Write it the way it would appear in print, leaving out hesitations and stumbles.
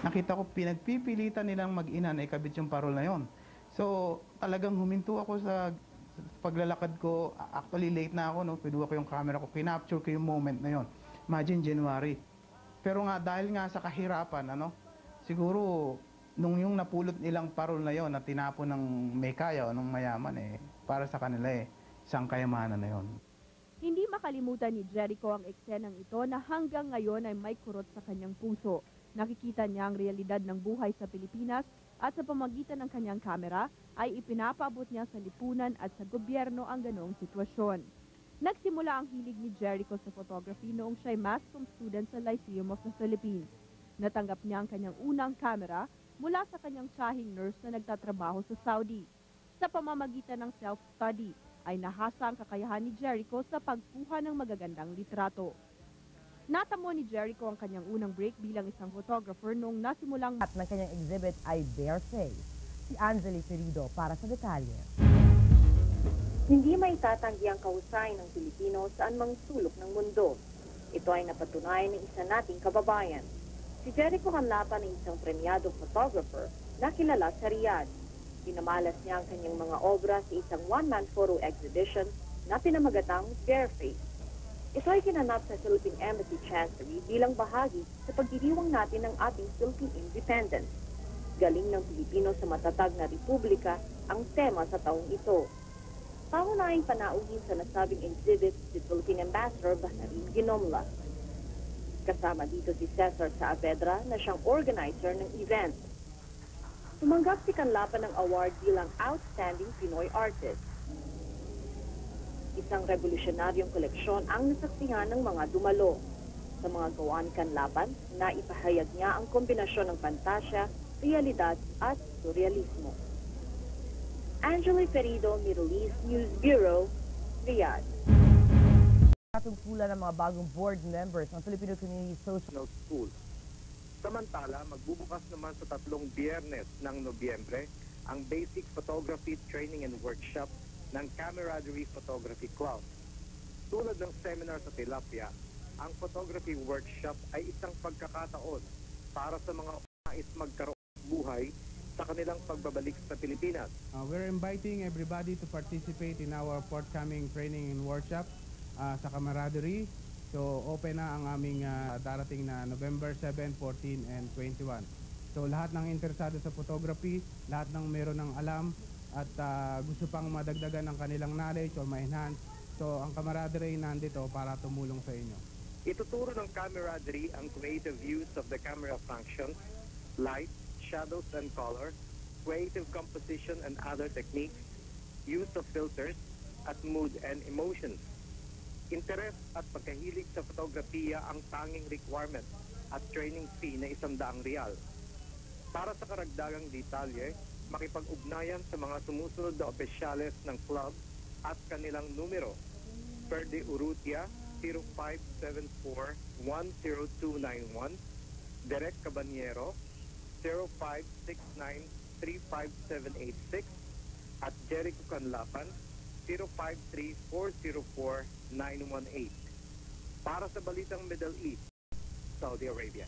Nakita ko pinagpipilitan nilang mag-ina na ikabit yung parol na yon. So, talagang huminto ako sa paglalakad ko. Actually, late na ako, no? Pinuha ko yung camera ko, kinapture ko yung moment na yon. Imagine, January. Pero nga, dahil nga sa kahirapan, siguro, nung yung napulot nilang parol na yon na tinapon ng may kaya o ng mayaman, para sa kanila, isang kayamanan na yon. Hindi makalimutan ni Jericho ang eksenang ito na hanggang ngayon ay may kurot sa kanyang puso. Nakikita niya ang realidad ng buhay sa Pilipinas at sa pamagitan ng kanyang kamera ay ipinapaabot niya sa lipunan at sa gobyerno ang ganoong sitwasyon. Nagsimula ang hilig ni Jericho sa photography noong siya'y mass comm student sa Lyceum of the Philippines. Natanggap niya ang kanyang unang kamera mula sa kanyang tiyahing nurse na nagtatrabaho sa Saudi. Sa pamamagitan ng self-study, ay nahasa ang kakayahan ni Jericho sa pagkuha ng magagandang litrato. Natamo ni Jericho ang kanyang unang break bilang isang photographer noong nasimulang At ng kanyang exhibit ay Bare Face. Si Anjali Ferido para sa detalye. Hindi may tatanggi ang kahusayan ng Pilipino saan mang sulok ng mundo. Ito ay napatunayan ng isa nating kababayan. Si Jericho Canlapan ay isang premyadong photographer na kilala sa Riyadh. Pinamalas niya ang kanyang mga obra sa isang one-man photo exhibition na pinamagatang Bare Face. Ito ay kinanap sa Philippine Embassy Chancery bilang bahagi sa pagdiriwang natin ng ating Philippine independence. Galing ng Pilipino sa matatag na republika ang tema sa taong ito. Pangunahing panauhin sa nasabing exhibit si Philippine Ambassador Basarin Ginomla. Kasama dito si Cesar Saavedra na siyang organizer ng event. Tumanggap si Canlapan ng award bilang Outstanding Pinoy Artist. Isang revolusyonaryong koleksyon ang nasaksihan ng mga dumalo. Sa mga gawa ni Canlapan, naipahayag niya ang kombinasyon ng pantasya, realidad at surrealismo. Anjali Ferido, Middle East News Bureau, Riyadh. Katungkulan ng mga bagong board members ng Filipino Community Social School. Samantala, magbubukas naman sa 3 Biyernes ng Nobyembre ang Basic Photography Training and Workshop ng Camaraderie Photography Club. Tulad ng seminar sa Tilapia, ang photography workshop ay isang pagkakataon para sa mga nais magkaroon ng buhay sa kanilang pagbabalik sa Pilipinas. We're inviting everybody to participate in our forthcoming training and workshop sa Camaraderie. So, open na ang aming darating na November 7, 14, and 21. So, lahat ng interesado sa photography, lahat ng meron ng alam, at gusto pang madagdagan ng kanilang knowledge o ma-enhance. So, ang Camaraderie nandito para tumulong sa inyo. Ituturo ng Camaraderie ang creative use of the camera functions, light, shadows and color, creative composition and other techniques, use of filters, at mood and emotions. Interes at pagkahilig sa fotografiya ang tanging requirement at training fee na 100 Riyal. Para sa karagdagang detalye, makipag-ugnayan sa mga sumusunod na opisyales ng club at kanilang numero. Perde Urrutia 0574-10291, Direk Cabanyero 0569-35786 at Jericho Canlapan 053404-918. Para sa Balitang Middle East, Saudi Arabia.